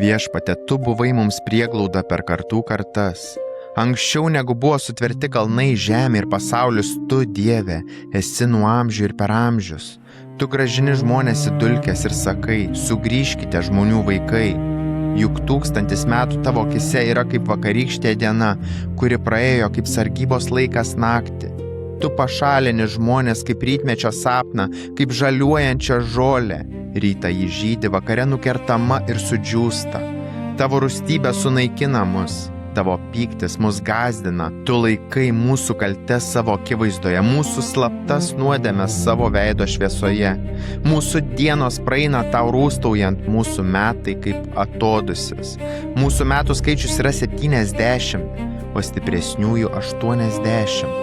Viešpatie, tu buvai mums prieglauda per kartų kartas. Anksčiau negu buvo sutverti kalnai, žemė ir pasaulis, tu, Dieve, esi nuo amžių ir per amžius. Tu grąžini žmonės į dulkes ir sakai, sugrįžkite žmonių vaikai. Juk 1000 metų tavo akise yra kaip vakarykštė diena, kuri praėjo kaip sargybos laikas naktį. Tu pašalini žmonės kaip rytmečio sapną, kaip žaliuojančią žolę. Rytą jį žydi, vakare nukertama ir sudžiūsta. Tavo rūstybė sunaikina mus, tavo pyktis mus gazdina. Tu laikai mūsų kaltes savo akivaizdoje, mūsų slaptas nuodėmes savo veido šviesoje. Mūsų dienos praeina tau rūstaujant, mūsų metai kaip atodusis. Mūsų metų skaičius yra 70, o stipresniųjų 80.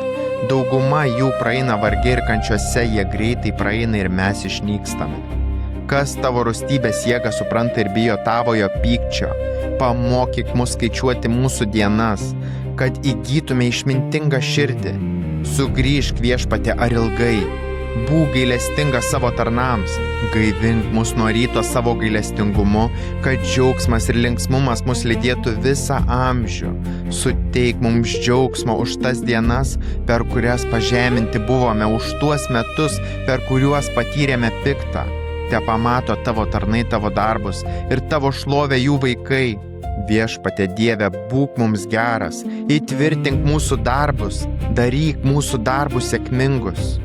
Dauguma jų praeina varge ir kančiuose, jie greitai praeina ir mes išnykstame. Kas tavo rūstybės jėgą supranta ir bijo tavojo pykčio? Pamokyk mus skaičiuoti mūsų dienas, kad įgytume išmintingą širdį. Sugrįžk, Viešpatie, ar ilgai. Būk gailestingas savo tarnams, gaivink mus nuo ryto savo gailestingumu, kad džiaugsmas ir linksmumas mus lydėtų visą amžių. Suteik mums džiaugsmo už tas dienas, per kurias pažeminti buvome, už tuos metus, per kuriuos patyrėme piktą. Te pamato tavo tarnai tavo darbus ir tavo šlovę jų vaikai. Viešpatie Dieve, būk mums geras, įtvirtink mūsų darbus, daryk mūsų darbus sėkmingus.